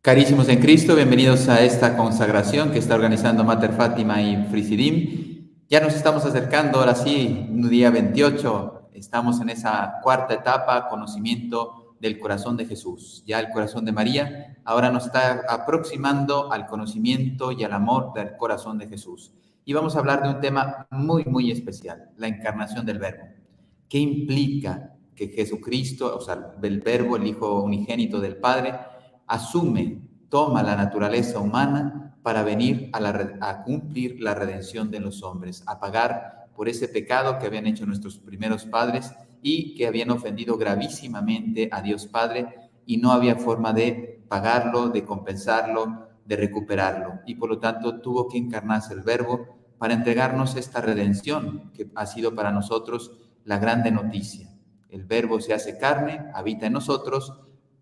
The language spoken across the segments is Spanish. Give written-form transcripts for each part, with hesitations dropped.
Carísimos en Cristo, bienvenidos a esta consagración que está organizando Mater Fátima y Frisidim. Ya nos estamos acercando, ahora sí, un día 28, estamos en esa cuarta etapa, conocimiento del corazón de Jesús. Ya el corazón de María ahora nos está aproximando al conocimiento y al amor del corazón de Jesús. Y vamos a hablar de un tema muy especial, la encarnación del Verbo. ¿Qué implica que Jesucristo, o sea, el Verbo, el Hijo unigénito del Padre, toma la naturaleza humana para venir a cumplir la redención de los hombres, a pagar por ese pecado que habían hecho nuestros primeros padres y que habían ofendido gravísimamente a Dios Padre y no había forma de pagarlo, de compensarlo, de recuperarlo. Y por lo tanto tuvo que encarnarse el Verbo para entregarnos esta redención que ha sido para nosotros la grande noticia. El Verbo se hace carne, habita en nosotros,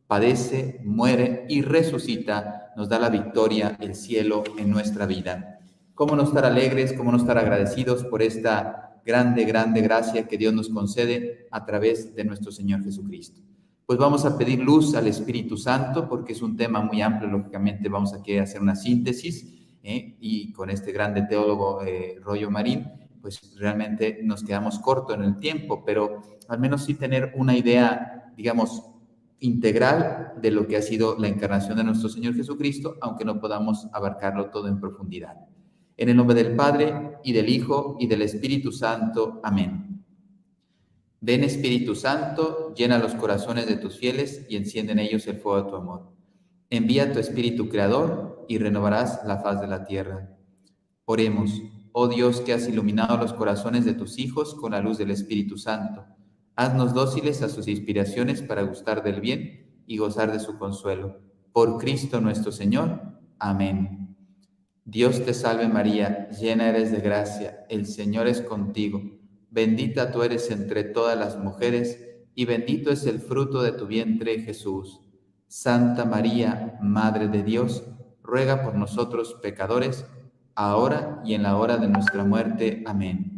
padece, muere y resucita, nos da la victoria, el cielo en nuestra vida. ¿Cómo no estar alegres, cómo no estar agradecidos por esta grande gracia que Dios nos concede a través de nuestro Señor Jesucristo? Pues vamos a pedir luz al Espíritu Santo, porque es un tema muy amplio, lógicamente vamos aquí a hacer una síntesis, y con este grande teólogo Rollo Marín, pues realmente nos quedamos cortos en el tiempo, pero al menos sí tener una idea, digamos, integral de lo que ha sido la encarnación de nuestro Señor Jesucristo, aunque no podamos abarcarlo todo en profundidad. En el nombre del Padre, y del Hijo, y del Espíritu Santo. Amén. Ven, Espíritu Santo, llena los corazones de tus fieles y enciende en ellos el fuego de tu amor. Envía tu Espíritu Creador y renovarás la faz de la tierra. Oremos. Oh Dios, que has iluminado los corazones de tus hijos con la luz del Espíritu Santo, haznos dóciles a sus inspiraciones para gustar del bien y gozar de su consuelo. Por Cristo nuestro Señor. Amén. Dios te salve María, llena eres de gracia, el Señor es contigo. Bendita tú eres entre todas las mujeres, y bendito es el fruto de tu vientre, Jesús. Santa María, Madre de Dios, ruega por nosotros pecadores, ahora y en la hora de nuestra muerte. Amén.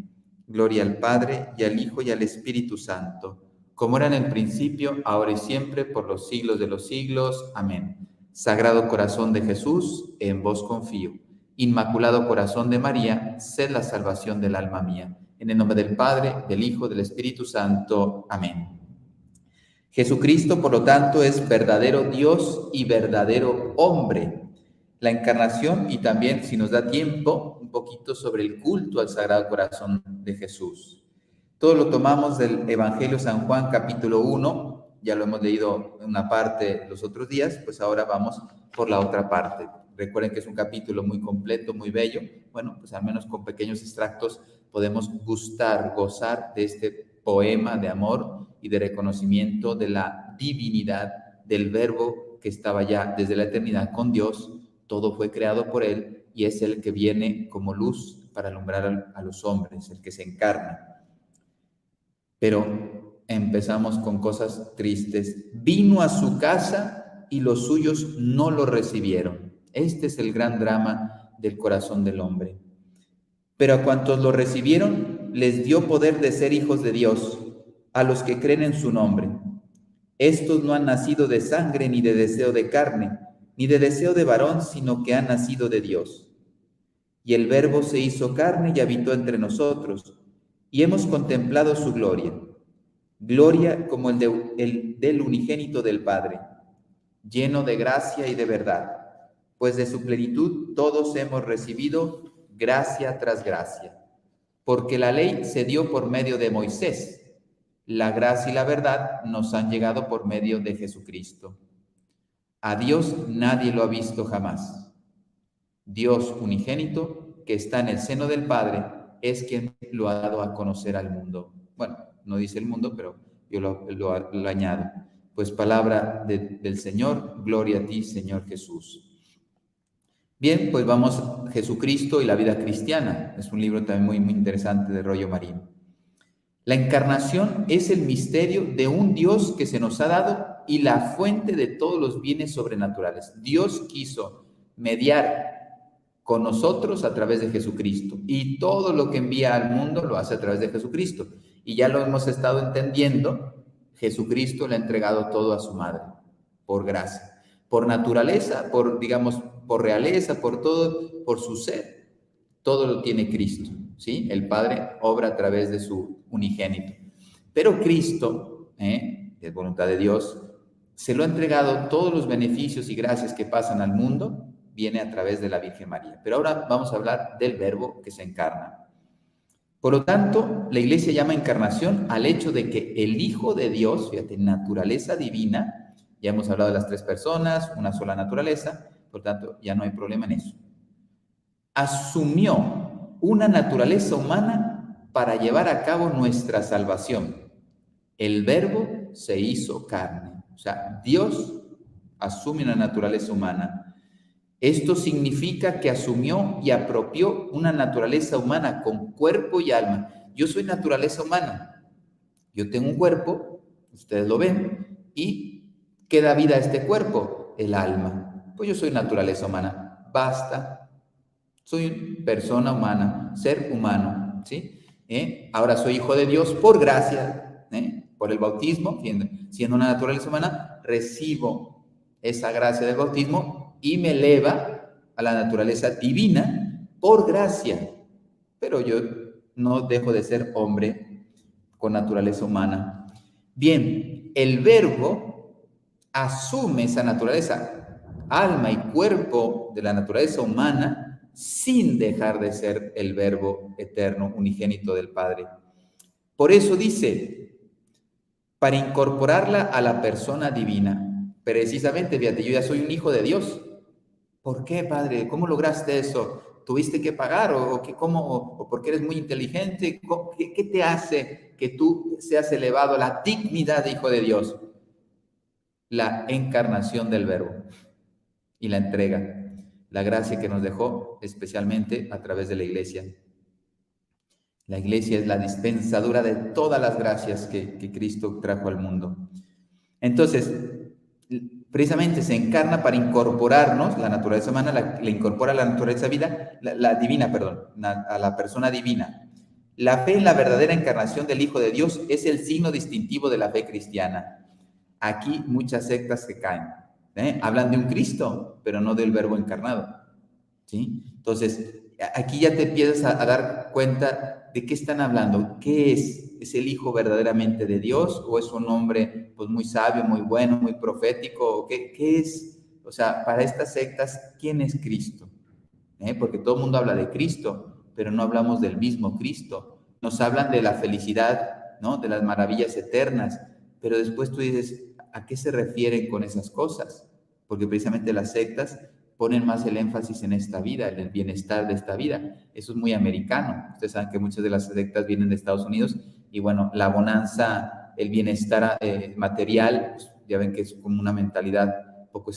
Gloria al Padre, y al Hijo, y al Espíritu Santo, como era en el principio, ahora y siempre, por los siglos de los siglos. Amén. Sagrado corazón de Jesús, en vos confío. Inmaculado corazón de María, sed la salvación del alma mía. En el nombre del Padre, del Hijo, del Espíritu Santo. Amén. Jesucristo, por lo tanto, es verdadero Dios y verdadero hombre. La encarnación, y también, si nos da tiempo, un poquito sobre el culto al Sagrado Corazón de Jesús. Todo lo tomamos del Evangelio de San Juan, capítulo 1, ya lo hemos leído en una parte los otros días, pues ahora vamos por la otra parte. Recuerden que es un capítulo muy completo, muy bello. Bueno, pues al menos con pequeños extractos podemos gozar de este poema de amor y de reconocimiento de la divinidad del Verbo que estaba ya desde la eternidad con Dios. Todo fue creado por Él y es el que viene como luz para alumbrar a los hombres, el que se encarna. Pero empezamos con cosas tristes. Vino a su casa y los suyos no lo recibieron. Este es el gran drama del corazón del hombre. Pero a cuantos lo recibieron, les dio poder de ser hijos de Dios, a los que creen en su nombre. Estos no han nacido de sangre, ni de deseo de carne, ni de deseo de varón, sino que han nacido de Dios. Y el Verbo se hizo carne y habitó entre nosotros, y hemos contemplado su gloria, gloria como el del unigénito del Padre, lleno de gracia y de verdad, pues de su plenitud todos hemos recibido gracia tras gracia, porque la ley se dio por medio de Moisés, la gracia y la verdad nos han llegado por medio de Jesucristo. A Dios nadie lo ha visto jamás. Dios unigénito, que está en el seno del Padre, es quien lo ha dado a conocer al mundo. Bueno, no dice el mundo, pero yo lo añado. Pues palabra del Señor, gloria a ti, Señor Jesús. Bien, pues vamos a Jesucristo y la vida cristiana. Es un libro también muy interesante de Rollo Marín. La encarnación es el misterio de un Dios que se nos ha dado y la fuente de todos los bienes sobrenaturales. Dios quiso mediar con nosotros a través de Jesucristo, y todo lo que envía al mundo lo hace a través de Jesucristo. Y ya lo hemos estado entendiendo, Jesucristo le ha entregado todo a su madre, por gracia. por naturaleza, por realeza, por todo, por su ser. Todo lo tiene Cristo, ¿sí? El Padre obra a través de su unigénito. Pero Cristo, es voluntad de Dios, se lo ha entregado todos los beneficios y gracias que pasan al mundo, viene a través de la Virgen María. Pero ahora vamos a hablar del Verbo que se encarna. Por lo tanto, la Iglesia llama encarnación al hecho de que el Hijo de Dios, fíjate, naturaleza divina, ya hemos hablado de las tres personas, una sola naturaleza, por tanto, ya no hay problema en eso. Asumió una naturaleza humana para llevar a cabo nuestra salvación. El Verbo se hizo carne. O sea, Dios asume una naturaleza humana. Esto significa que asumió y apropió una naturaleza humana con cuerpo y alma. Yo soy naturaleza humana. Yo tengo un cuerpo, ustedes lo ven, y ¿qué da vida a este cuerpo? El alma. Pues yo soy naturaleza humana. Basta. Soy persona humana, ser humano, ¿sí? Ahora soy hijo de Dios por gracia, por el bautismo, siendo una naturaleza humana, recibo esa gracia del bautismo y me eleva a la naturaleza divina por gracia. Pero yo no dejo de ser hombre con naturaleza humana. Bien, el Verbo asume esa naturaleza, alma y cuerpo de la naturaleza humana, sin dejar de ser el Verbo eterno, unigénito del Padre. Por eso dice, para incorporarla a la persona divina. Precisamente, fíjate, yo ya soy un hijo de Dios. ¿Por qué, Padre? ¿Cómo lograste eso? ¿Tuviste que pagar o porque eres muy inteligente? ¿Qué te hace que tú seas elevado a la dignidad de hijo de Dios? La encarnación del Verbo y la entrega, la gracia que nos dejó especialmente a través de la Iglesia. La Iglesia es la dispensadora de todas las gracias que Cristo trajo al mundo. Entonces, precisamente se encarna para incorporarnos, la naturaleza humana le incorpora a la naturaleza divina, a la persona divina. La fe en la verdadera encarnación del Hijo de Dios es el signo distintivo de la fe cristiana. Aquí muchas sectas se caen. Hablan de un Cristo, pero no del Verbo encarnado, ¿sí? Entonces, aquí ya te empiezas a dar cuenta de qué están hablando. ¿Qué es? ¿Es el Hijo verdaderamente de Dios o es un hombre pues muy sabio, muy bueno, muy profético? ¿Qué es? O sea, para estas sectas, ¿quién es Cristo? Porque todo el mundo habla de Cristo, pero no hablamos del mismo Cristo. Nos hablan de la felicidad, ¿no? De las maravillas eternas, pero después tú dices, ¿a qué se refieren con esas cosas? Porque precisamente las sectas ponen más el énfasis en esta vida, en el bienestar de esta vida. Eso es muy americano. Ustedes saben que muchas de las sectas vienen de Estados Unidos y bueno, la bonanza, el bienestar material, pues, ya ven que es como una mentalidad un poco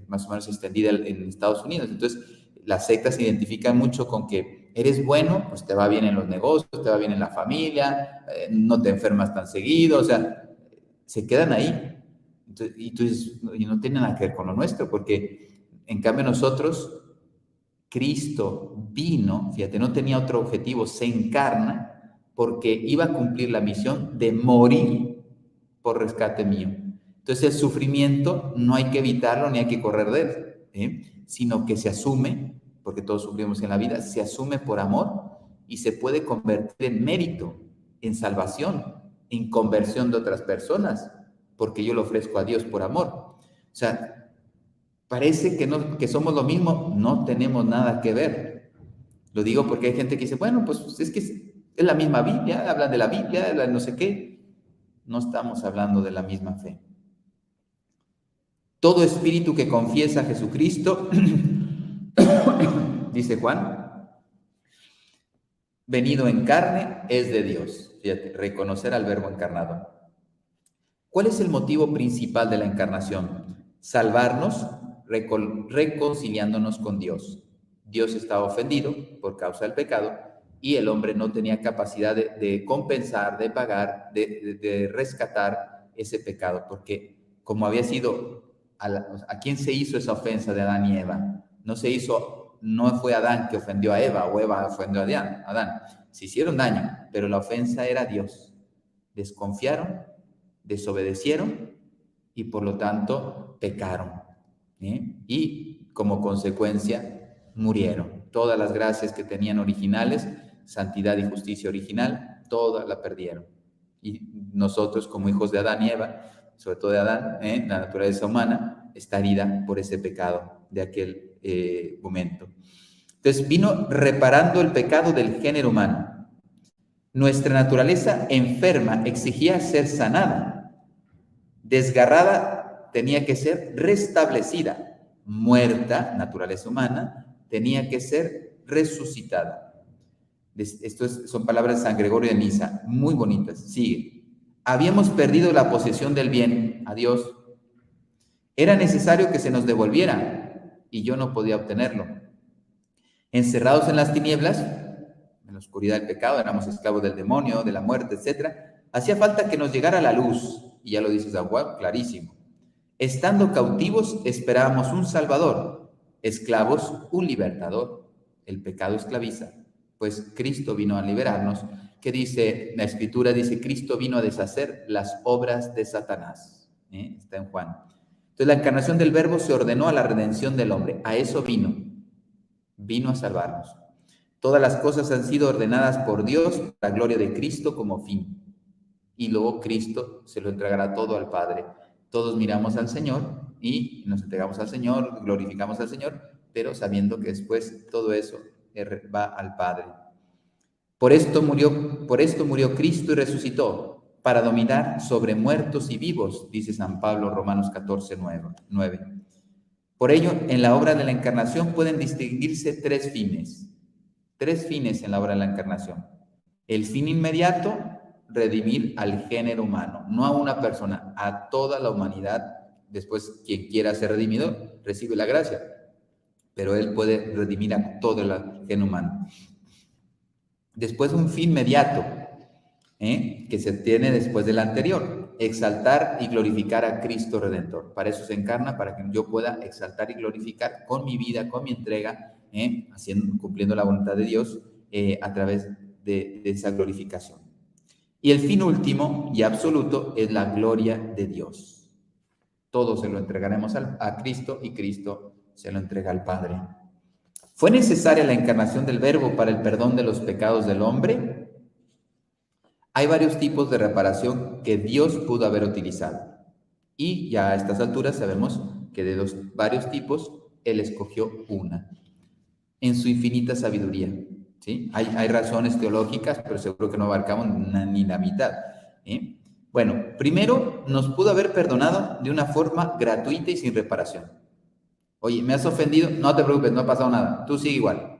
más o menos extendida en Estados Unidos. Entonces, las sectas se identifican mucho con que eres bueno, pues te va bien en los negocios, te va bien en la familia, no te enfermas tan seguido, o sea, se quedan ahí. Entonces, y tú dices, y no tiene nada que ver con lo nuestro, porque en cambio nosotros, Cristo vino, fíjate, no tenía otro objetivo, se encarna porque iba a cumplir la misión de morir por rescate mío. Entonces el sufrimiento no hay que evitarlo ni hay que correr de él, sino que se asume, porque todos sufrimos en la vida, se asume por amor y se puede convertir en mérito, en salvación, en conversión de otras personas, porque yo lo ofrezco a Dios por amor. O sea, parece que somos lo mismo, no tenemos nada que ver. Lo digo porque hay gente que dice, bueno, pues es que es la misma Biblia, hablan de la Biblia, no sé qué. No estamos hablando de la misma fe. Todo espíritu que confiesa a Jesucristo, dice Juan, venido en carne, es de Dios. Fíjate, reconocer al Verbo encarnado. ¿Cuál es el motivo principal de la encarnación? Salvarnos, reconciliándonos con Dios. Dios estaba ofendido por causa del pecado y el hombre no tenía capacidad de compensar, de pagar, de rescatar ese pecado, porque como había sido, ¿a quién se hizo esa ofensa de Adán y Eva? No fue Adán que ofendió a Eva o Eva ofendió a Adán. Se hicieron daño, pero la ofensa era a Dios. Desconfiaron, desobedecieron y por lo tanto pecaron. Y como consecuencia murieron. Todas las gracias que tenían originales, santidad y justicia original, toda la perdieron. Y nosotros como hijos de Adán y Eva, sobre todo de Adán, la naturaleza humana está herida por ese pecado de aquel momento. Entonces vino reparando el pecado del género humano. Nuestra naturaleza enferma exigía ser sanada, desgarrada tenía que ser restablecida, muerta, naturaleza humana, tenía que ser resucitada. Esto son palabras de San Gregorio de Nisa, muy bonitas. Sigue. Habíamos perdido la posesión del bien, a Dios. Era necesario que se nos devolviera y yo no podía obtenerlo. Encerrados en las tinieblas, en la oscuridad del pecado, éramos esclavos del demonio, de la muerte, etc. Hacía falta que nos llegara la luz, y ya lo dice San Juan, clarísimo. Estando cautivos, esperábamos un Salvador, esclavos, un libertador. El pecado esclaviza, pues Cristo vino a liberarnos, que dice, la Escritura dice, Cristo vino a deshacer las obras de Satanás. Está en Juan. Entonces la encarnación del Verbo se ordenó a la redención del hombre, a eso vino a salvarnos. Todas las cosas han sido ordenadas por Dios para la gloria de Cristo como fin. Y luego Cristo se lo entregará todo al Padre. Todos miramos al Señor y nos entregamos al Señor, glorificamos al Señor, pero sabiendo que después todo eso va al Padre. Por esto murió Cristo y resucitó, para dominar sobre muertos y vivos, dice San Pablo, Romanos 14, 9. Por ello, en la obra de la encarnación pueden distinguirse tres fines en la obra de la encarnación. El fin inmediato, redimir al género humano, no a una persona, a toda la humanidad. Después, quien quiera ser redimido, recibe la gracia, pero él puede redimir a todo el género humano. Después, un fin inmediato, que se tiene después del anterior, exaltar y glorificar a Cristo Redentor. Para eso se encarna, para que yo pueda exaltar y glorificar con mi vida, con mi entrega, cumpliendo la voluntad de Dios a través de esa glorificación. Y el fin último y absoluto es la gloria de Dios. Todo se lo entregaremos a Cristo y Cristo se lo entrega al Padre. ¿Fue necesaria la encarnación del Verbo para el perdón de los pecados del hombre? Hay varios tipos de reparación que Dios pudo haber utilizado. Y ya a estas alturas sabemos que de los varios tipos, Él escogió una, en su infinita sabiduría. ¿Sí? Hay razones teológicas, pero seguro que no abarcamos ni la mitad. Bueno, primero, nos pudo haber perdonado de una forma gratuita y sin reparación. Oye, ¿me has ofendido? No te preocupes, no ha pasado nada. Tú sigue igual.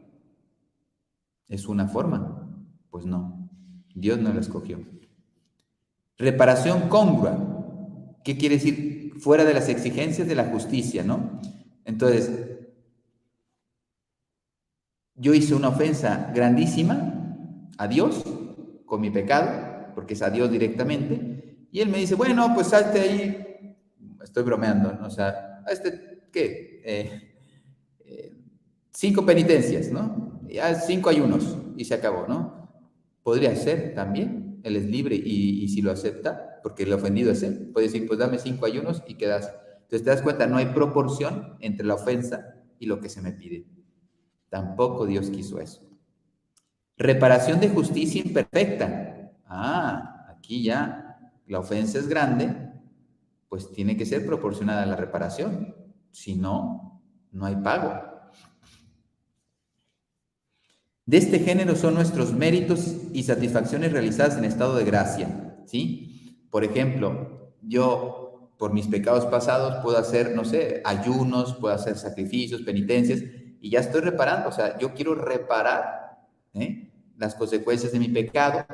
¿Es una forma? Pues no. Dios no la escogió. Reparación congrua. ¿Qué quiere decir? Fuera de las exigencias de la justicia, ¿no? Entonces, yo hice una ofensa grandísima a Dios con mi pecado, porque es a Dios directamente, y Él me dice, bueno, pues salte ahí, estoy bromeando, ¿no? O sea, ¿qué? 5 penitencias, ¿no? Ya 5 ayunos y se acabó, ¿no? Podría ser también, Él es libre y si lo acepta, porque el ofendido es Él, puede decir, pues dame 5 ayunos y quedas. Entonces te das cuenta, no hay proporción entre la ofensa y lo que se me pide. Tampoco Dios quiso eso. Reparación de justicia imperfecta. Aquí ya la ofensa es grande, pues tiene que ser proporcionada a la reparación. Si no, no hay pago. De este género son nuestros méritos y satisfacciones realizadas en estado de gracia, ¿sí? Por ejemplo, yo, por mis pecados pasados, puedo hacer, no sé, ayunos, puedo hacer sacrificios, penitencias, y ya estoy reparando. O sea, yo quiero reparar las consecuencias de mi pecado,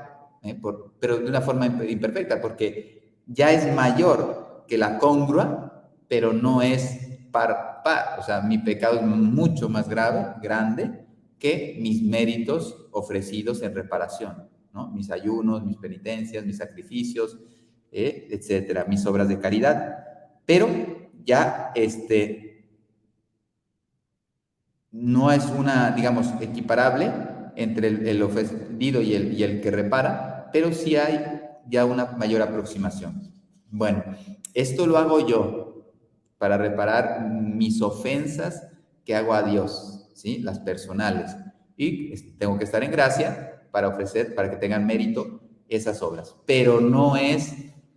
pero de una forma imperfecta, porque ya es mayor que la congrua, pero no es par. O sea, mi pecado es mucho más grande, que mis méritos ofrecidos en reparación, ¿no? Mis ayunos, mis penitencias, mis sacrificios, etcétera, mis obras de caridad. Pero ya no es una, digamos, equiparable entre el ofendido y el que repara, pero sí hay ya una mayor aproximación. Bueno, esto lo hago yo. para reparar mis ofensas que hago a Dios, ¿sí? Las personales. Y tengo que estar en gracia para ofrecer, para que tengan mérito esas obras. Pero no es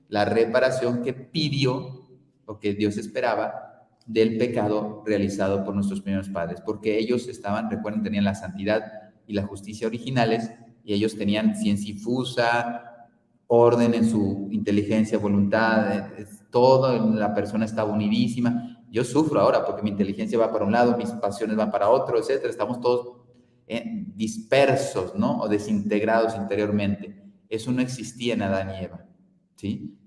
la reparación que pidió o que Dios esperaba del pecado realizado por nuestros primeros padres, porque ellos recuerden, tenían la santidad y la justicia originales, y ellos tenían ciencia infusa, orden en su inteligencia, voluntad, todo en la persona estaba unidísima. Yo sufro ahora porque mi inteligencia va para un lado, mis pasiones van para otro, etcétera. Estamos todos dispersos, ¿no? O desintegrados interiormente. Eso no existía en Adán y Eva, ¿sí?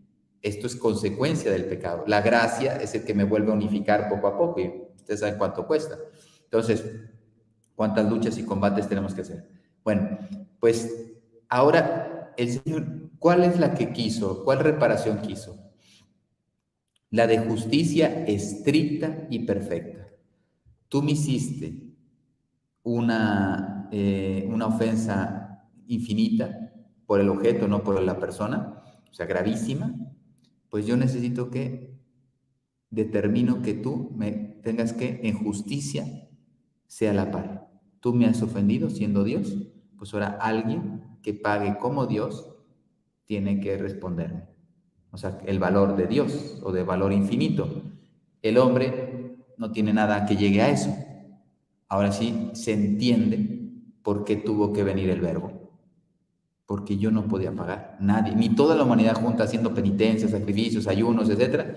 Esto es consecuencia del pecado. La gracia es el que me vuelve a unificar poco a poco, y ustedes saben cuánto cuesta. Entonces, ¿cuántas luchas y combates tenemos que hacer? Bueno, pues ahora el Señor, ¿cuál es la que quiso? ¿Cuál reparación quiso? La de justicia estricta y perfecta. Tú me hiciste una ofensa infinita por el objeto, no por la persona, o sea, gravísima, pues yo necesito que determino que tú me tengas que, en justicia, sea la par. Tú me has ofendido siendo Dios, pues ahora alguien que pague como Dios tiene que responderme. O sea, el valor de Dios o de valor infinito. El hombre no tiene nada que llegue a eso. Ahora sí se entiende por qué tuvo que venir el Verbo. Porque yo no podía pagar, nadie, ni toda la humanidad junta haciendo penitencias, sacrificios, ayunos, etcétera,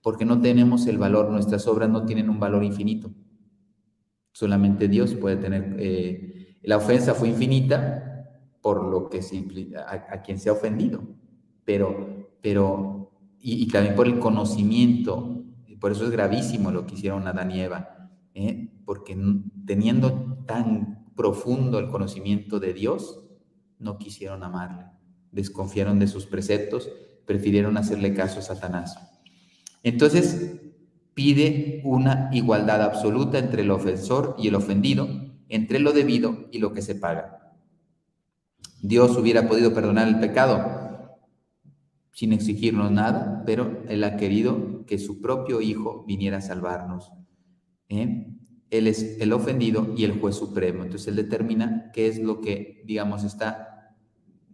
porque no tenemos el valor, nuestras obras no tienen un valor infinito. Solamente Dios puede tener. La ofensa fue infinita por lo que a quien se ha ofendido, y también por el conocimiento. Por eso es gravísimo lo que hicieron Adán y Eva, porque teniendo tan profundo el conocimiento de Dios, no quisieron amarle, desconfiaron de sus preceptos, prefirieron hacerle caso a Satanás. Entonces pide una igualdad absoluta entre el ofensor y el ofendido, entre lo debido y lo que se paga. Dios hubiera podido perdonar el pecado sin exigirnos nada, pero Él ha querido que su propio Hijo viniera a salvarnos. Él es el ofendido y el juez supremo. Entonces Él determina qué es lo que, digamos, está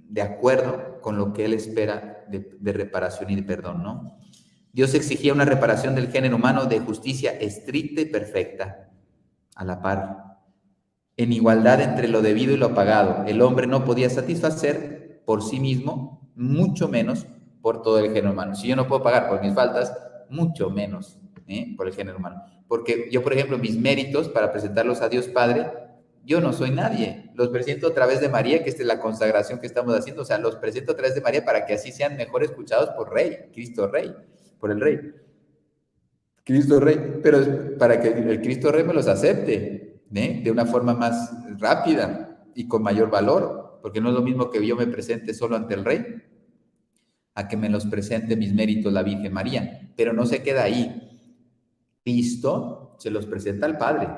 de acuerdo con lo que Él espera de reparación y de perdón, ¿no? Dios exigía una reparación del género humano de justicia estricta y perfecta, a la par, en igualdad entre lo debido y lo pagado. El hombre no podía satisfacer por sí mismo, mucho menos por todo el género humano. Si yo no puedo pagar por mis faltas, mucho menos por el género humano. Porque yo, por ejemplo, mis méritos para presentarlos a Dios Padre, yo no soy nadie. Los presento a través de María, que esta es la consagración que estamos haciendo. O sea, los presento a través de María para que así sean mejor escuchados por Rey, Cristo Rey, por el Rey. Cristo Rey, pero es para que el Cristo Rey me los acepte, de una forma más rápida y con mayor valor, porque no es lo mismo que yo me presente solo ante el Rey, a que me los presente mis méritos la Virgen María, pero no se queda ahí. Cristo se los presenta al Padre,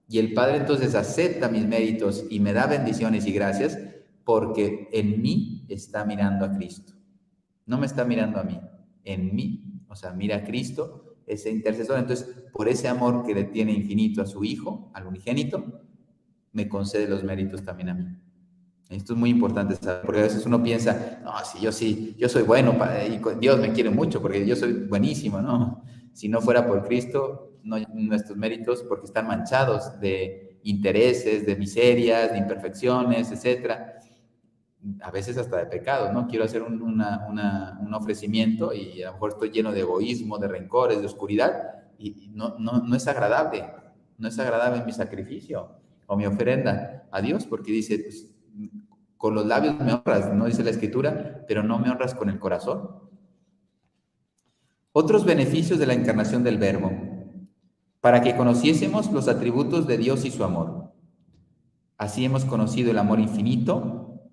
y el Padre entonces acepta mis méritos y me da bendiciones y gracias, porque en mí está mirando a Cristo. No me está mirando a mí, en mí, o sea, mira a Cristo, ese intercesor. Entonces, por ese amor que le tiene infinito a su Hijo, al unigénito, me concede los méritos también a mí. Esto es muy importante saber, porque a veces uno piensa, no, yo soy bueno, y Dios me quiere mucho, porque yo soy buenísimo, ¿no? Si no fuera por Cristo, no, nuestros méritos, porque están manchados de intereses, de miserias, de imperfecciones, etcétera, a veces hasta de pecado, ¿no? Quiero hacer un ofrecimiento y a lo mejor estoy lleno de egoísmo, de rencores, de oscuridad, y no es agradable, no es agradable mi sacrificio o mi ofrenda a Dios, porque dice, pues, con los labios me honras, no dice la Escritura, pero no me honras con el corazón. Otros beneficios de la encarnación del Verbo, para que conociésemos los atributos de Dios y su amor. Así hemos conocido el amor infinito,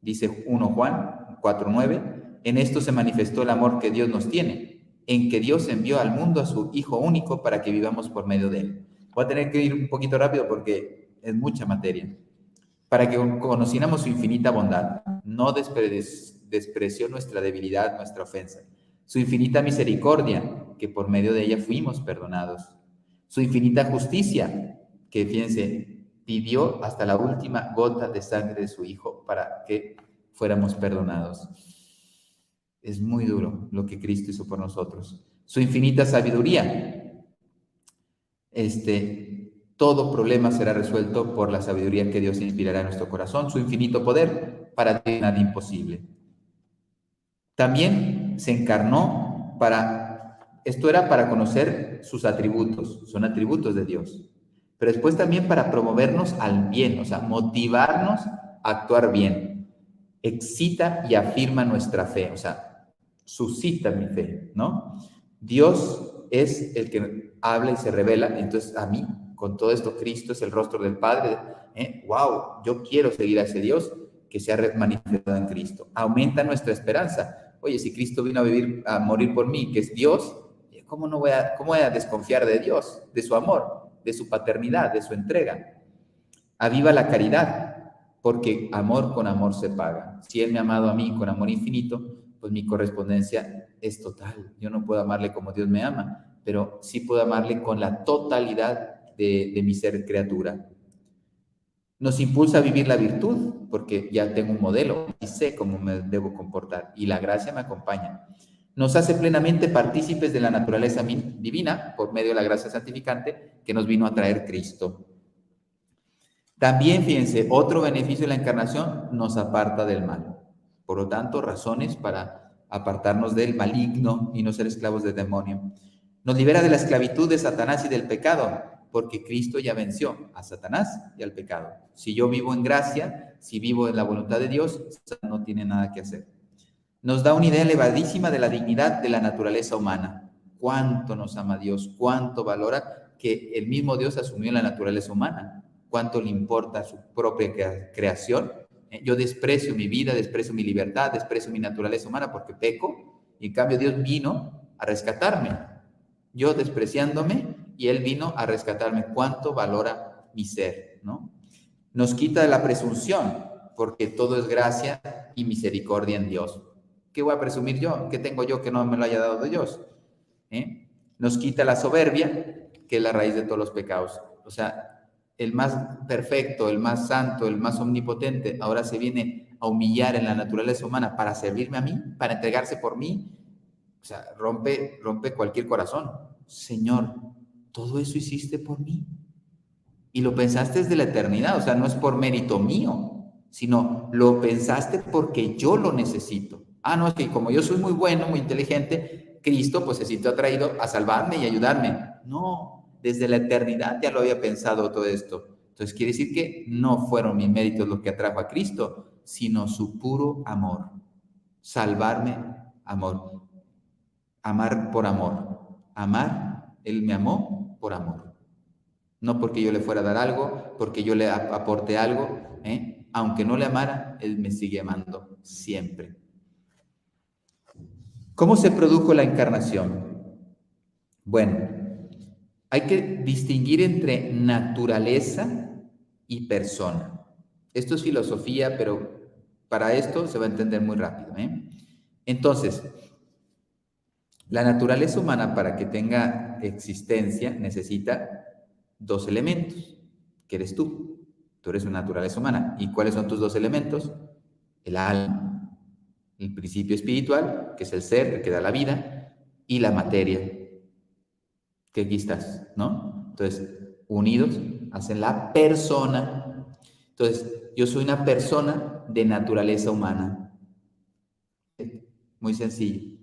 dice 1 Juan 4:9, en esto se manifestó el amor que Dios nos tiene, en que Dios envió al mundo a su Hijo único para que vivamos por medio de él. Voy a tener que ir un poquito rápido porque es mucha materia. Para que conociéramos su infinita bondad, no despreció nuestra debilidad, nuestra ofensa, su infinita misericordia, que por medio de ella fuimos perdonados. Su infinita justicia, que fíjense, pidió hasta la última gota de sangre de su Hijo para que fuéramos perdonados. Es muy duro lo que Cristo hizo por nosotros. Su infinita sabiduría. Todo problema será resuelto por la sabiduría que Dios inspirará en nuestro corazón. Su infinito poder, para Dios nada imposible. También se encarnó esto era para conocer sus atributos, son atributos de Dios. Pero después también para promovernos al bien, o sea, motivarnos a actuar bien. Excita y afirma nuestra fe, o sea, suscita mi fe, ¿no? Dios es el que habla y se revela, entonces a mí, con todo esto, Cristo es el rostro del Padre. ¡Wow! Yo quiero seguir a ese Dios que se ha manifestado en Cristo. Aumenta nuestra esperanza. Oye, si Cristo vino a morir por mí, que es Dios, ¿cómo voy a desconfiar de Dios, de su amor, de su paternidad, de su entrega? Aviva la caridad, porque amor con amor se paga. Si Él me ha amado a mí con amor infinito, pues mi correspondencia es total. Yo no puedo amarle como Dios me ama, pero sí puedo amarle con la totalidad de mi ser criatura. Nos impulsa a vivir la virtud, porque ya tengo un modelo y sé cómo me debo comportar, y la gracia me acompaña. Nos hace plenamente partícipes de la naturaleza divina por medio de la gracia santificante que nos vino a traer Cristo. También, fíjense, otro beneficio de la encarnación nos aparta del mal. Por lo tanto, razones para apartarnos del maligno y no ser esclavos del demonio. Nos libera de la esclavitud de Satanás y del pecado, porque Cristo ya venció a Satanás y al pecado. Si yo vivo en gracia, si vivo en la voluntad de Dios, no tiene nada que hacer. Nos da una idea elevadísima de la dignidad de la naturaleza humana. Cuánto nos ama Dios, cuánto valora que el mismo Dios asumió la naturaleza humana, cuánto le importa su propia creación. Yo desprecio mi vida, desprecio mi libertad, desprecio mi naturaleza humana porque peco, y en cambio Dios vino a rescatarme. Yo despreciándome, y Él vino a rescatarme. Cuánto valora mi ser, ¿no? Nos quita de la presunción, porque todo es gracia y misericordia en Dios. ¿Qué voy a presumir yo? ¿Qué tengo yo que no me lo haya dado Dios? Nos quita la soberbia, que es la raíz de todos los pecados. O sea, el más perfecto, el más santo, el más omnipotente, ahora se viene a humillar en la naturaleza humana para servirme a mí, para entregarse por mí. O sea, rompe cualquier corazón. Señor, todo eso hiciste por mí. Y lo pensaste desde la eternidad, o sea, no es por mérito mío, sino lo pensaste porque yo lo necesito. No, es que como yo soy muy bueno, muy inteligente, Cristo pues se sintió atraído a salvarme y ayudarme. No, desde la eternidad ya lo había pensado todo esto. Entonces quiere decir que no fueron mis méritos los que atrajo a Cristo, sino su puro amor. Salvarme, amor. Amar por amor. Amar, Él me amó por amor. No porque yo le fuera a dar algo, porque yo le aporte algo. Aunque no le amara, Él me sigue amando siempre. ¿Cómo se produjo la encarnación? Bueno, hay que distinguir entre naturaleza y persona. Esto es filosofía, pero para esto se va a entender muy rápido. Entonces, la naturaleza humana, para que tenga existencia, necesita dos elementos, que eres tú. Tú eres una naturaleza humana. ¿Y cuáles son tus dos elementos? El alma, el principio espiritual, que es el ser, el que da la vida, y la materia, que aquí estás, ¿no? Entonces, unidos hacen la persona. Entonces, yo soy una persona de naturaleza humana. Muy sencillo.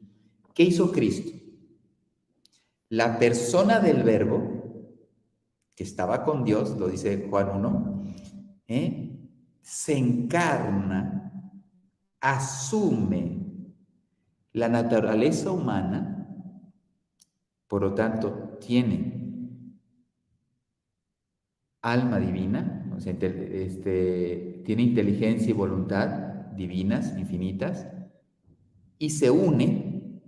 ¿Qué hizo Cristo? La persona del Verbo, que estaba con Dios, lo dice Juan 1, se encarna, asume la naturaleza humana, por lo tanto, tiene alma divina, o sea, tiene inteligencia y voluntad divinas, infinitas, y se une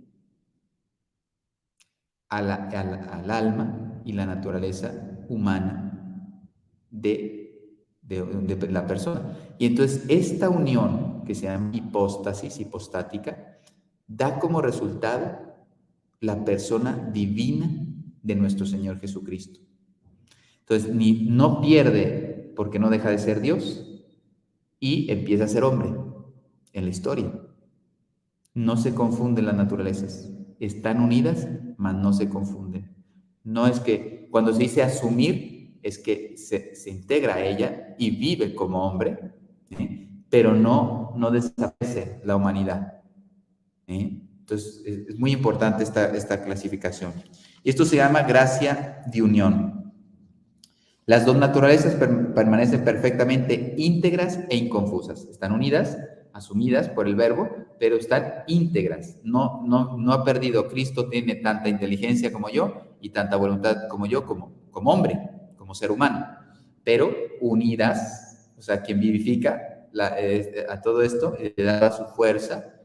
al alma y la naturaleza humana de la persona. Y entonces esta unión, que se llama hipóstasis, hipostática, da como resultado la persona divina de nuestro Señor Jesucristo. Entonces, no pierde porque no deja de ser Dios y empieza a ser hombre en la historia. No se confunden las naturalezas. Están unidas, mas no se confunden. No es que cuando se dice asumir, es que se integra a ella y vive como hombre, pero no desaparece la humanidad. Entonces, es muy importante esta clasificación. Esto se llama gracia de unión. Las dos naturalezas permanecen perfectamente íntegras e inconfusas. Están unidas, asumidas por el verbo, pero están íntegras. No ha perdido. Cristo tiene tanta inteligencia como yo y tanta voluntad como yo, como hombre, como ser humano. Pero unidas, o sea, quien vivifica a todo esto, le da su fuerza,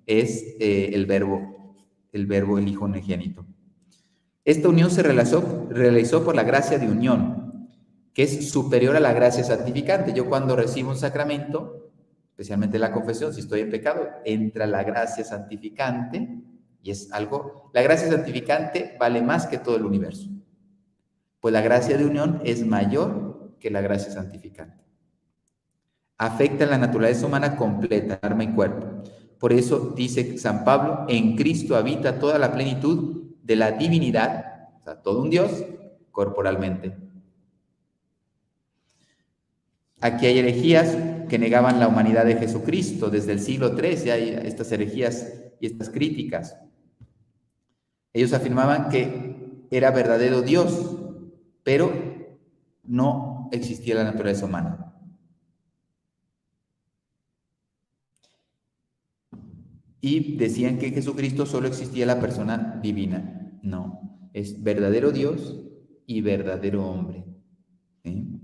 es el verbo, el Hijo unigénito. Esta unión se realizó por la gracia de unión, que es superior a la gracia santificante. Yo cuando recibo un sacramento, especialmente la confesión, si estoy en pecado, entra la gracia santificante y es algo, la gracia santificante vale más que todo el universo. Pues la gracia de unión es mayor que la gracia santificante. Afecta la naturaleza humana completa, alma y cuerpo. Por eso dice San Pablo, en Cristo habita toda la plenitud de la divinidad, o sea, todo un Dios, corporalmente. Aquí hay herejías que negaban la humanidad de Jesucristo. Desde el siglo XIII hay estas herejías y estas críticas. Ellos afirmaban que era verdadero Dios, pero no existía la naturaleza humana. Y decían que en Jesucristo solo existía la persona divina. No, es verdadero Dios y verdadero hombre. ¿Sí?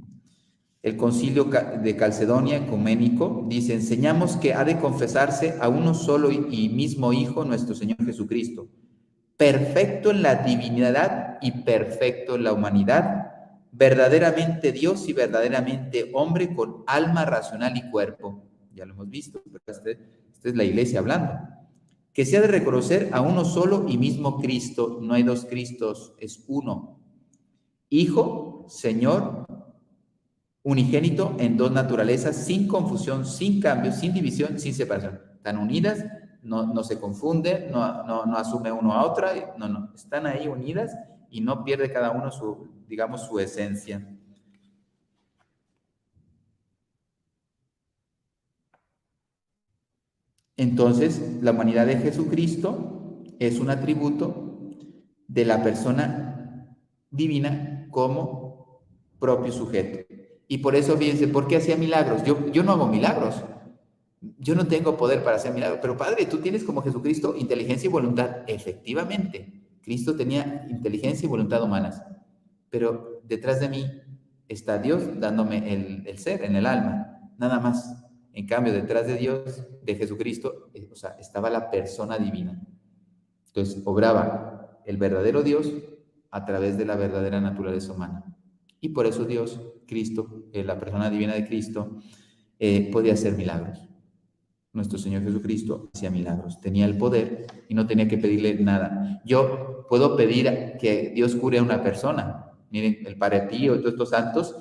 El concilio de Calcedonia, ecuménico, dice, enseñamos que ha de confesarse a uno solo y mismo Hijo, nuestro Señor Jesucristo, perfecto en la divinidad y perfecto en la humanidad, verdaderamente Dios y verdaderamente hombre con alma racional y cuerpo. Ya lo hemos visto, pero esta es la iglesia hablando. Que se ha de reconocer a uno solo y mismo Cristo, no hay dos Cristos, es uno. Hijo, Señor, unigénito en dos naturalezas, sin confusión, sin cambio, sin división, sin separación. Están unidas, no se confunden, no asume uno a otra, no, están ahí unidas y no pierde cada uno su esencia. Entonces, la humanidad de Jesucristo es un atributo de la persona divina como propio sujeto. Y por eso, fíjense, ¿por qué hacía milagros? Yo no hago milagros. Yo no tengo poder para hacer milagros. Pero Padre, tú tienes como Jesucristo inteligencia y voluntad. Efectivamente, Cristo tenía inteligencia y voluntad humanas. Pero detrás de mí está Dios dándome el ser en el alma. Nada más. En cambio, detrás de Dios, de Jesucristo, o sea, estaba la persona divina. Entonces, obraba el verdadero Dios a través de la verdadera naturaleza humana. Y por eso Dios, Cristo, la persona divina de Cristo, podía hacer milagros. Nuestro Señor Jesucristo hacía milagros, tenía el poder y no tenía que pedirle nada. Yo puedo pedir que Dios cure a una persona. Miren, el Padre Pío y todos estos santos,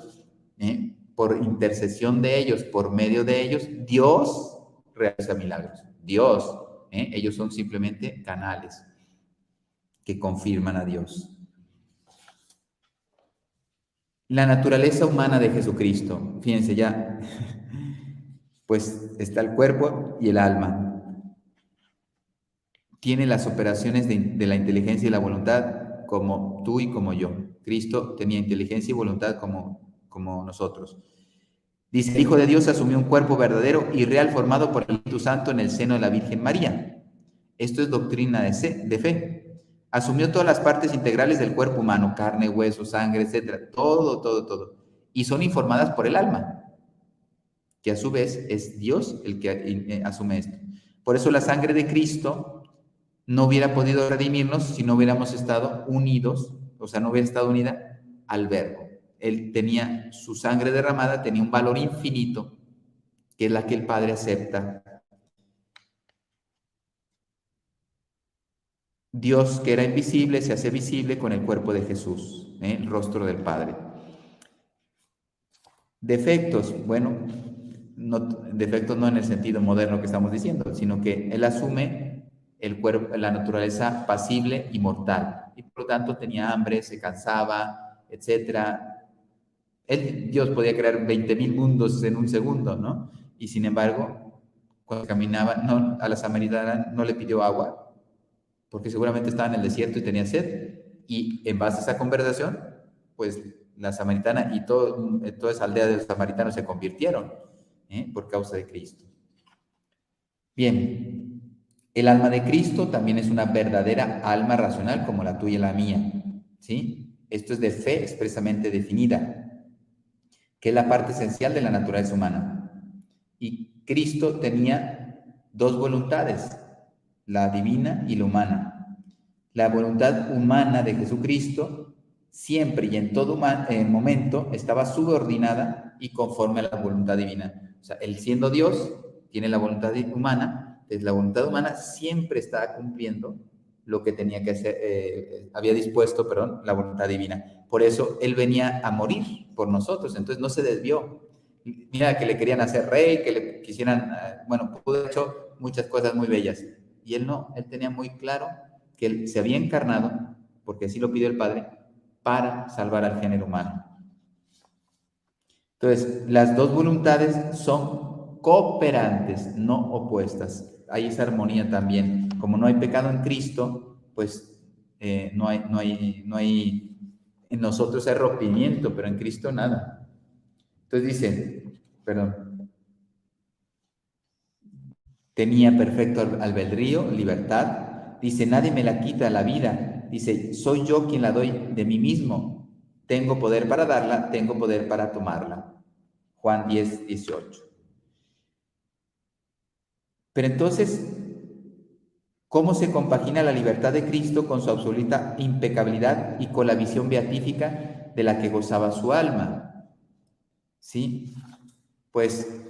por intercesión de ellos, por medio de ellos, Dios realiza milagros. Dios, ellos son simplemente canales que confirman a Dios. La naturaleza humana de Jesucristo, fíjense ya, pues está el cuerpo y el alma. Tiene las operaciones de la inteligencia y la voluntad como tú y como yo. Cristo tenía inteligencia y voluntad como nosotros. Dice, el Hijo de Dios asumió un cuerpo verdadero y real formado por el Espíritu Santo en el seno de la Virgen María. Esto es doctrina de fe. Asumió todas las partes integrales del cuerpo humano, carne, hueso, sangre, etcétera, todo. Y son informadas por el alma, que a su vez es Dios el que asume esto. Por eso la sangre de Cristo no hubiera podido redimirnos si no hubiéramos estado unidos, o sea, no hubiera estado unida al Verbo. Él tenía su sangre derramada, tenía un valor infinito, que es la que el Padre acepta. Dios que era invisible se hace visible con el cuerpo de Jesús, el rostro del Padre. Defectos, bueno, no, defectos no en el sentido moderno que estamos diciendo, sino que él asume el cuerpo, la naturaleza pasible y mortal, y por lo tanto tenía hambre, se cansaba, etcétera. Dios podía crear 20,000 mundos en un segundo, ¿no? Y sin embargo, cuando caminaba, no, a la samaritana no le pidió agua, porque seguramente estaba en el desierto y tenía sed, y en base a esa conversación, pues la samaritana y toda esa aldea de los samaritanos se convirtieron por causa de Cristo. Bien, el alma de Cristo también es una verdadera alma racional como la tuya y la mía, ¿sí? Esto es de fe expresamente definida, que es la parte esencial de la naturaleza humana. Y Cristo tenía dos voluntades, la divina y la humana. La voluntad humana de Jesucristo siempre y en todo momento estaba subordinada y conforme a la voluntad divina. O sea, él siendo Dios, tiene la voluntad humana, entonces la voluntad humana siempre estaba cumpliendo lo que tenía que hacer, había dispuesto, perdón, la voluntad divina. Por eso él venía a morir por nosotros, entonces no se desvió. Mira que le querían hacer rey, que le quisieran, bueno, pudo haber hecho muchas cosas muy bellas. Y él no, él tenía muy claro que él se había encarnado, porque así lo pidió el Padre, para salvar al género humano. Entonces, las dos voluntades son cooperantes, no opuestas. Hay esa armonía también. Como no hay pecado en Cristo, pues no hay en nosotros hay rompimiento, pero en Cristo nada. Entonces dice, perdón, tenía perfecto albedrío, libertad. Dice, nadie me la quita la vida. Dice, soy yo quien la doy de mí mismo. Tengo poder para darla, tengo poder para tomarla. Juan 10, 18. Pero entonces, ¿cómo se compagina la libertad de Cristo con su absoluta impecabilidad y con la visión beatífica de la que gozaba su alma? ¿Sí? Pues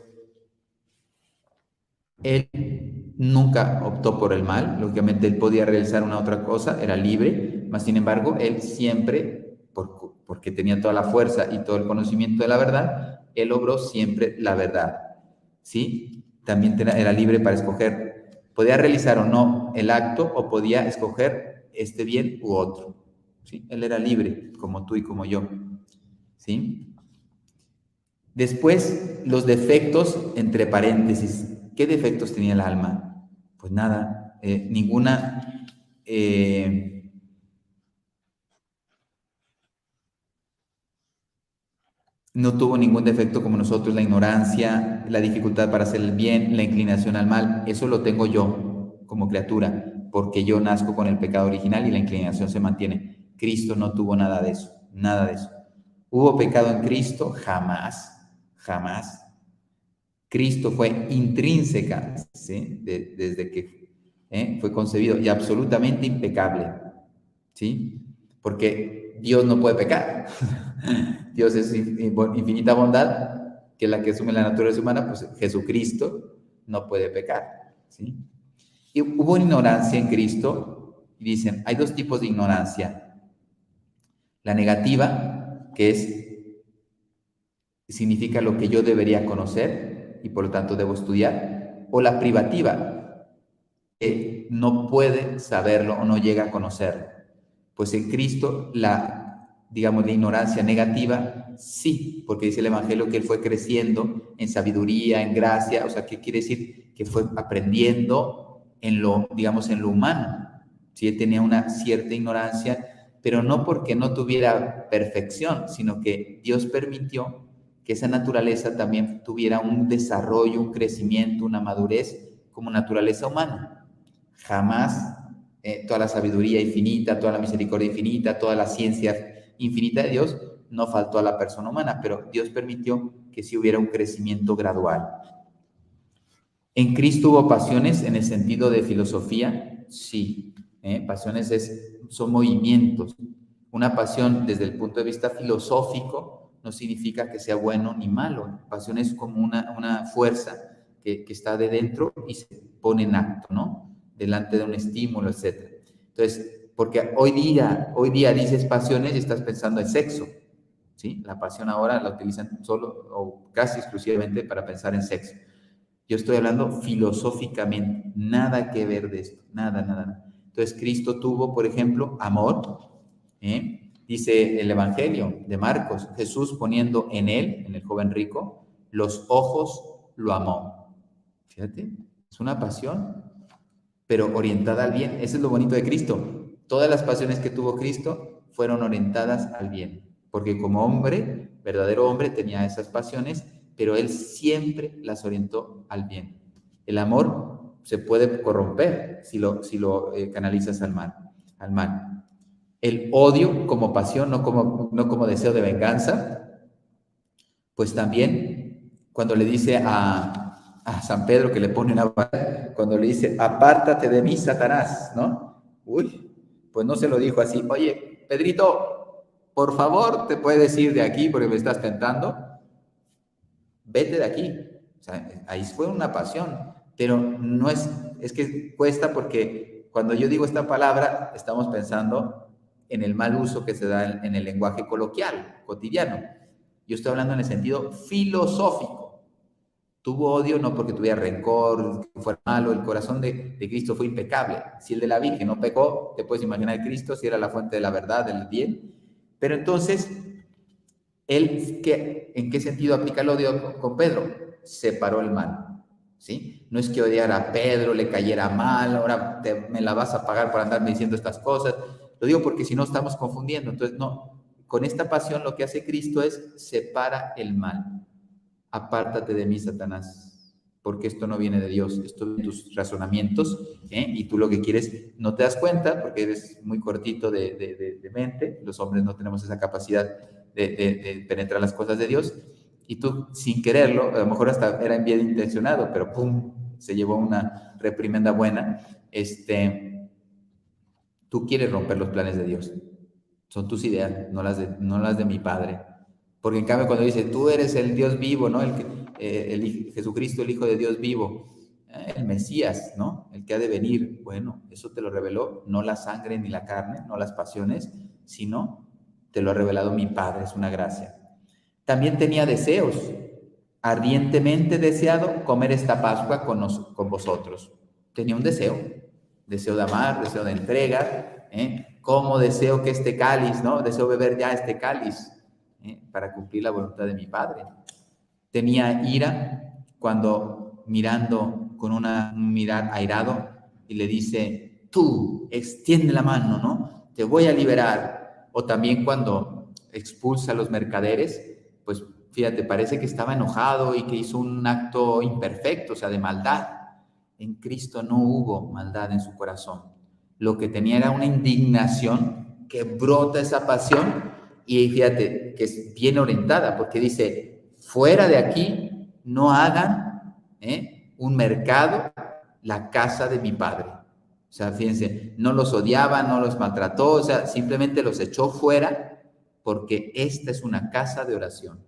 él nunca optó por el mal, lógicamente él podía realizar una otra cosa, era libre, mas sin embargo, él siempre, porque tenía toda la fuerza y todo el conocimiento de la verdad, él obró siempre la verdad, ¿sí? También era libre para escoger, podía realizar o no el acto o podía escoger este bien u otro, ¿sí? Él era libre, como tú y como yo, ¿sí? Después, los defectos, entre paréntesis. ¿Qué defectos tenía el alma? Pues nada, ninguna. No tuvo ningún defecto como nosotros, la ignorancia, la dificultad para hacer el bien, la inclinación al mal. Eso lo tengo yo como criatura, porque yo nazco con el pecado original y la inclinación se mantiene. Cristo no tuvo nada de eso, nada de eso. ¿Hubo pecado en Cristo? Jamás, jamás. Cristo fue intrínseca, ¿sí? Desde que fue concebido y absolutamente impecable, ¿sí? Porque Dios no puede pecar. Dios es infinita bondad, que es la que asume la naturaleza humana, pues Jesucristo no puede pecar, ¿sí? Y hubo ignorancia en Cristo, y dicen, hay dos tipos de ignorancia. La negativa, que significa lo que yo debería conocer y por lo tanto debo estudiar, o la privativa, que no puede saberlo o no llega a conocerlo. Pues en Cristo digamos, la ignorancia negativa, sí, porque dice el Evangelio que él fue creciendo en sabiduría, en gracia, o sea, ¿qué quiere decir? Que fue aprendiendo en lo, digamos, en lo humano. Sí, él tenía una cierta ignorancia, pero no porque no tuviera perfección, sino que Dios permitió que esa naturaleza también tuviera un desarrollo, un crecimiento, una madurez como naturaleza humana. Jamás toda la sabiduría infinita, toda la misericordia infinita, toda la ciencia infinita de Dios no faltó a la persona humana, pero Dios permitió que sí hubiera un crecimiento gradual. ¿En Cristo hubo pasiones en el sentido de filosofía? Sí. Pasiones son movimientos. Una pasión desde el punto de vista filosófico no significa que sea bueno ni malo. Pasión es como una fuerza que está de dentro y se pone en acto, ¿no? Delante de un estímulo, etc. Entonces, porque hoy día dices pasiones y estás pensando en sexo, ¿sí? La pasión ahora la utilizan solo o casi exclusivamente para pensar en sexo. Yo estoy hablando filosóficamente, nada que ver de esto, nada. Entonces, Cristo tuvo, por ejemplo, amor, dice el Evangelio de Marcos, Jesús poniendo en él, en el joven rico, los ojos, lo amó. Fíjate, es una pasión, pero orientada al bien. Eso es lo bonito de Cristo. Todas las pasiones que tuvo Cristo fueron orientadas al bien, porque como hombre, verdadero hombre, tenía esas pasiones, pero él siempre las orientó al bien. El amor se puede corromper si lo canalizas al mal. El odio como pasión, no como deseo de venganza, pues también cuando le dice a San Pedro que le pone una vara, cuando le dice, apártate de mí, Satanás, ¿no? Uy, pues no se lo dijo así, oye, Pedrito, por favor, te puedes ir de aquí porque me estás tentando, vete de aquí. O sea, ahí fue una pasión, pero no es que cuesta porque cuando yo digo esta palabra, estamos pensando en el mal uso que se da en el lenguaje coloquial, cotidiano. Yo estoy hablando en el sentido filosófico. Tuvo odio no porque tuviera rencor, que fuera malo, el corazón de Cristo fue impecable. Si el de la Virgen no pecó, te puedes imaginar Cristo si era la fuente de la verdad, del bien. Pero entonces, ¿en qué sentido aplica el odio con Pedro? Separó el mal, ¿sí? No es que odiara a Pedro, le cayera mal, ahora me la vas a pagar por andarme diciendo estas cosas. Lo digo porque si no estamos confundiendo. Entonces, no, con esta pasión lo que hace Cristo es separa el mal. Apártate de mí, Satanás, porque esto no viene de Dios, esto viene de tus razonamientos, y tú lo que quieres no te das cuenta porque eres muy cortito de mente, los hombres no tenemos esa capacidad de penetrar las cosas de Dios, y tú sin quererlo, a lo mejor hasta era bien intencionado, pero ¡pum!, se llevó una reprimenda buena, tú quieres romper los planes de Dios, son tus ideas, no las de mi Padre. Porque en cambio cuando dice, tú eres el Dios vivo, ¿no? Jesucristo, el Hijo de Dios vivo, el Mesías, ¿no? El que ha de venir. Bueno, eso te lo reveló no la sangre ni la carne, no las pasiones, sino te lo ha revelado mi Padre, es una gracia. También tenía deseos, ardientemente deseado comer esta Pascua con vosotros. Tenía un deseo de amar, deseo de entrega, como deseo que este cáliz, ¿no? Deseo beber ya este cáliz, para cumplir la voluntad de mi Padre. Tenía ira cuando mirando con un mirar airado y le dice, tú, extiende la mano, ¿no? Te voy a liberar. O también cuando expulsa a los mercaderes, pues fíjate, parece que estaba enojado y que hizo un acto imperfecto, o sea, de maldad. En Cristo no hubo maldad en su corazón. Lo que tenía era una indignación que brota esa pasión y fíjate que es bien orientada porque dice, fuera de aquí no hagan un mercado la casa de mi Padre. O sea, fíjense, no los odiaba, no los maltrató, o sea, simplemente los echó fuera porque esta es una casa de oración,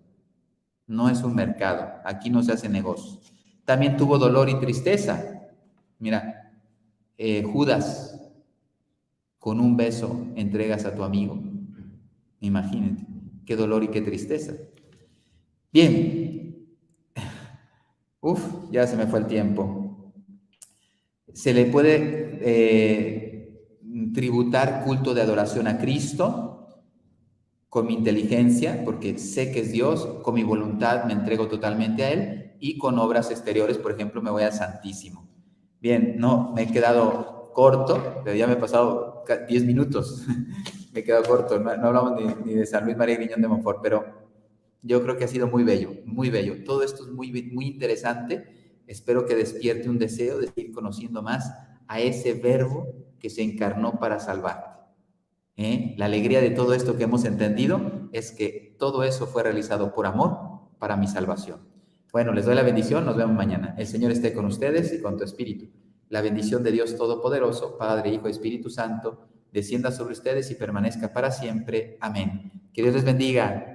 no es un mercado, aquí no se hace negocio. También tuvo dolor y tristeza. Mira, Judas, con un beso entregas a tu amigo. Imagínate, qué dolor y qué tristeza. Bien, ya se me fue el tiempo. Se le puede tributar culto de adoración a Cristo con mi inteligencia, porque sé que es Dios, con mi voluntad me entrego totalmente a Él, y con obras exteriores, por ejemplo, me voy al Santísimo. Bien, no, me he quedado corto, pero ya me he pasado 10 minutos, me he quedado corto, no hablamos ni de San Luis María Griñón de Montfort, pero yo creo que ha sido muy bello, muy bello. Todo esto es muy, muy interesante. Espero que despierte un deseo de seguir conociendo más a ese verbo que se encarnó para salvarte. La alegría de todo esto que hemos entendido es que todo eso fue realizado por amor para mi salvación. Bueno, les doy la bendición, nos vemos mañana. El Señor esté con ustedes y con tu espíritu. La bendición de Dios Todopoderoso, Padre, Hijo y Espíritu Santo, descienda sobre ustedes y permanezca para siempre. Amén. Que Dios les bendiga.